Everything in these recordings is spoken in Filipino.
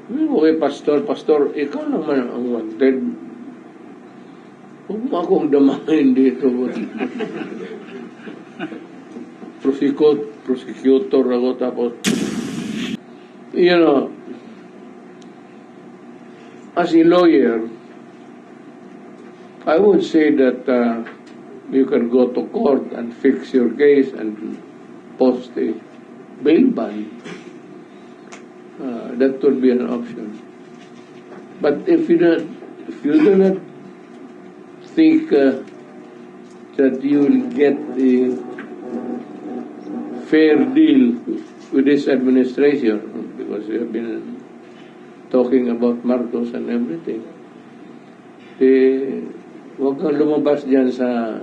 Okay, pastor, ikaw naman ang wanted. Huwag mo akong damahin dito. Prosecutor ako, tapos, as a lawyer, I would say that you can go to court and fix your case and post a bail bond. That would be an option. But if you do not think that you will get the fair deal with this administration, because we have been talking about Marcos and everything, huwag kang lumabas dyan sa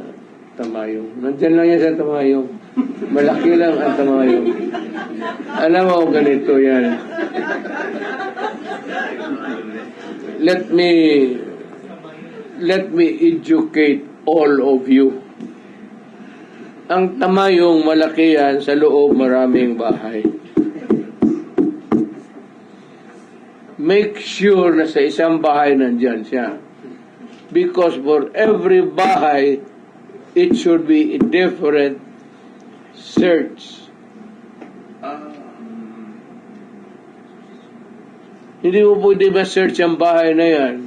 Tamayong. Nandyan lang yan sa Tamayong. Malaki lang ang Tamayong. Alam mo, ganito yan. Let me educate all of you. Ang Tamayong malaki yan, sa loob maraming bahay. Make sure na sa isang bahay nandyan siya. Because for every bahay, it should be a different search. Hindi mo pwede ma-search ang bahay na yan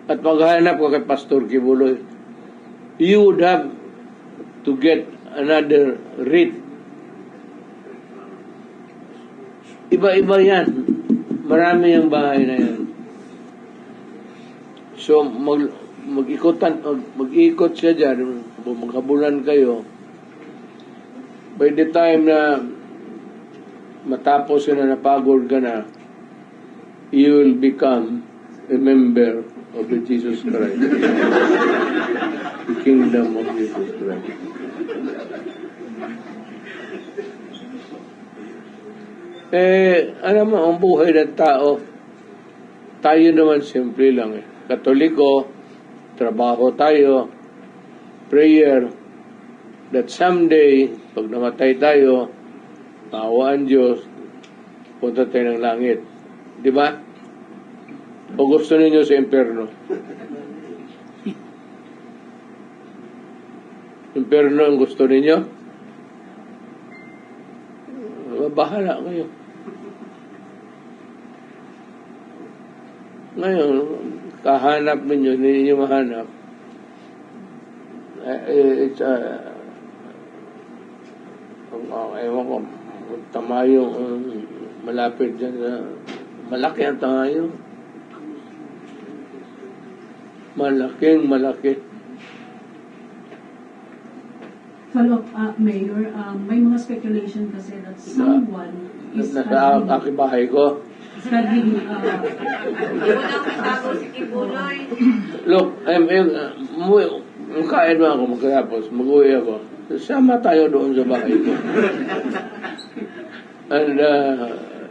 at maghanap ka kay Pastor Kibuloy. You would have to get another writ. Iba-iba yan. Marami ang bahay na yan. So, mag-ikot siya dyan, maghabulan kayo. By the time na matapos na napagod ka na, you will become a member of the Jesus Christ. The kingdom of Jesus Christ. Alam mo, ang buhay ng tao, tayo naman simple lang eh. Katoliko, trabaho tayo, prayer, that someday, pag namatay tayo, maawaan Diyos, punta tayo ng langit. Di ba? O gusto ninyo sa impyerno? Impyerno ang gusto ninyo? Bahala kayo. Ngayon, kahanap ninyo, hindi ninyo mahanap. It's ewan ko, Tamayong malapit dyan na malaki ang Tamayong. Malaki. Follow-up, Mayor, may mga speculation kasi that someone is nasa aking bahay ko. studying Look, kain mo ako magkatapos, mag-uwi ako. Sama tayo doon sa bahay ko. And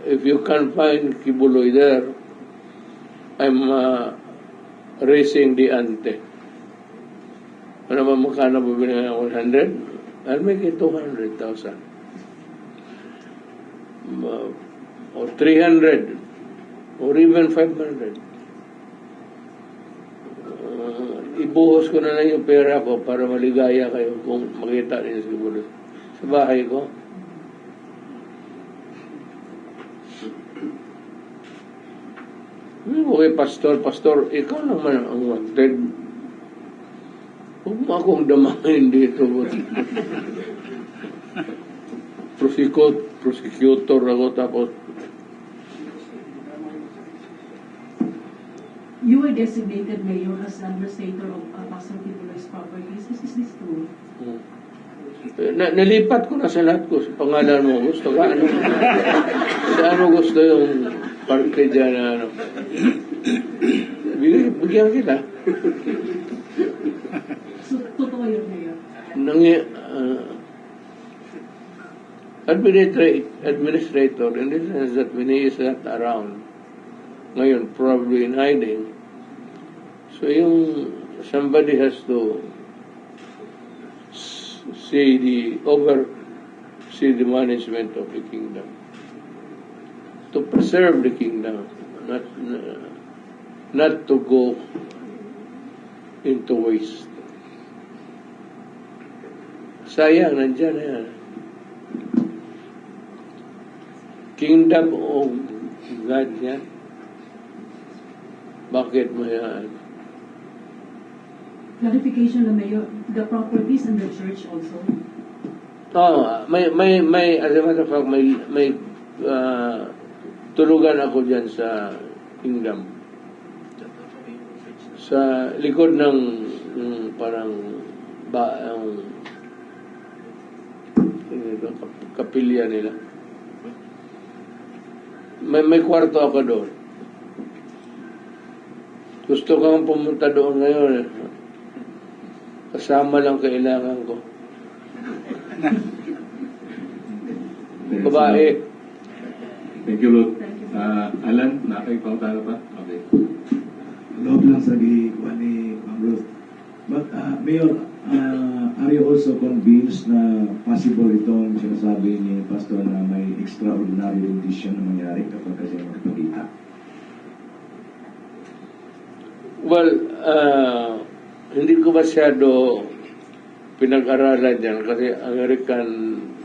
if you can find Kibuloy there, I'm raising the ante. Ano ba magkano bibili ng 100? I'll make it 200,000. Or 300. Or even 500. Ibuhos ko na lang yung pera ko para maligaya kayo kung makita niyo siguro sa bahay ko. Okay, pastor, ikaw naman ang wanted. Huwag mo akong damahin dito. Prosecutor ako, tapos you were designated mayor as administrator of Pastor Kibuloy's properties. Is this true? Nalipat ko na sa lahat ko. Sa pangalan mo, gusto ka? Ano gusto yung parte dyan na ano? Bigyan kita. So, totoo yun, Mayor? Administrator, in the sense that when he is not around, ngayon, probably in hiding, so somebody has to oversee the management of the kingdom, to preserve the kingdom. not to go into waste. Sayang, nandyan na yan. Kingdom of God yan. Bakit mo yan? Clarification lang, Mayor. The properties in the church also. As a matter of fact, may tulugan ako dyan sa Kingdom. Sa likod ng parang kapilya nila. May kwarto ako doon. Gusto kang pumunta doon ngayon. Kasama lang kailangan ko. Babae. Thank you, Lord. Alan, nakaipautala pa? Okay. Loob lang sa giwan ni Ma'am Ruth. But, Mayor, are you also convinced na possible itong sinasabi ni Pastor na may extraordinary rendition na mangyari kapag kasi magpagkita? Well, hindi ko masyado pinag-aralan yan kasi American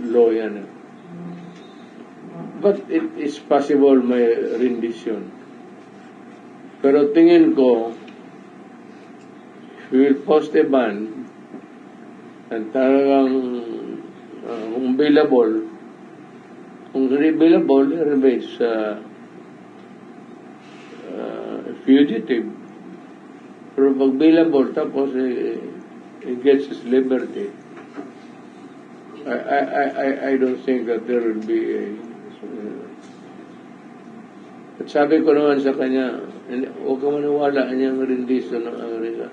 law yan. But it is possible may rendition. Pero tingin ko, we will post a ban and talagang kung available, kung hindi available, remains fugitive. Pero pag available, tapos he gets his liberty. I don't think that there will be a at sabi ko naman sa kanya, huwag ka maniwala niyang rendition ng Amerika.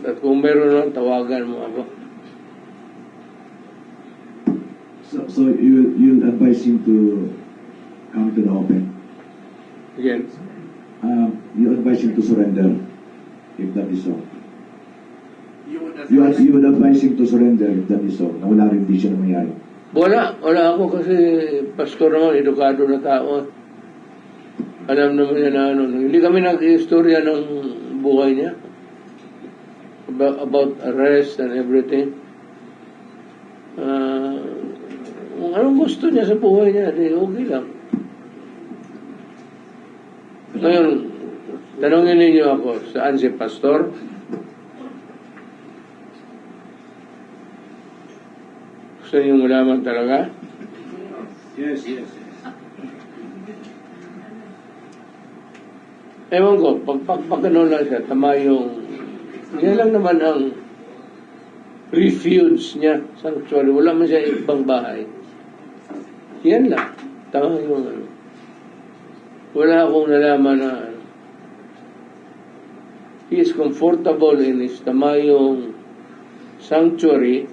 At kung meron lang, tawagan mo ako. So you'll advise him to come to the open? Again? You advise him to surrender, if that is so. You would advise him to surrender, if that is so, na wala rendition na mangyari. Wala ako kasi pastor naman, edukado na tao. Alam naman niya na ano. Hindi kami nag-istorya ng buhay niya. About arrest and everything. Kung anong gusto niya sa buhay niya, di okay lang. Ngayon, tanongin ninyo ako, saan si pastor? Gusto niyo malaman talaga? Yes. Ewan ko, pag ano lang siya, tama yung, yan lang naman ang refuge niya, sanctuary. Wala man siya ibang bahay. Yan lang. Tama yung ano. Wala akong nalaman na ano. He is comfortable in his tamayong sanctuary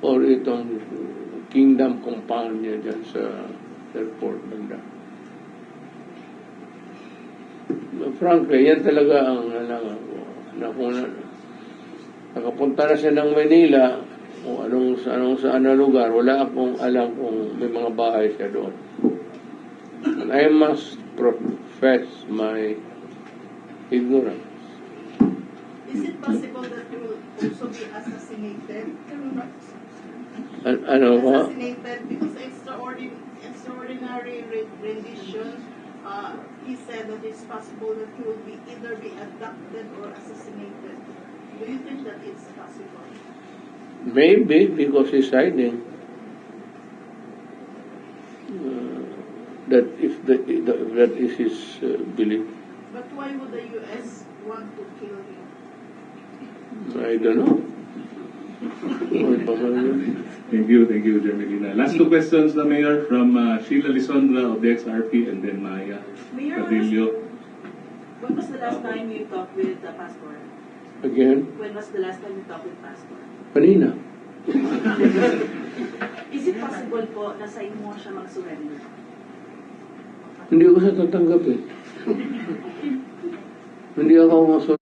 or itong kingdom compound niya dyan sa airport banda. Frankly, yan talaga ang alangan ko. Na kung nakapunta na siya ng Manila o saan na lugar, wala akong alam kung may mga bahay siya doon. And I must profess my ignorance. Is it possible that you will also be assassinated? Ano ba? Assassinated because extraordinary rendition. He said that it's possible that he will be either be abducted or assassinated. Do you think that it's possible? Maybe because he's hiding. That is his belief. But why would the U.S. want to kill him? I don't know. Thank you, Jermelina. Last two questions na Mayor from Sheila Lisondra of the XRP and then Maya Mayor, Padrillo. when was the last time you talked with the pastor? Again, When was the last time you talked with pastor? kanina. Is it possible po na sa imo siya mag-surrender? Hindi ko siya tatanggapin. Hindi ako masunod.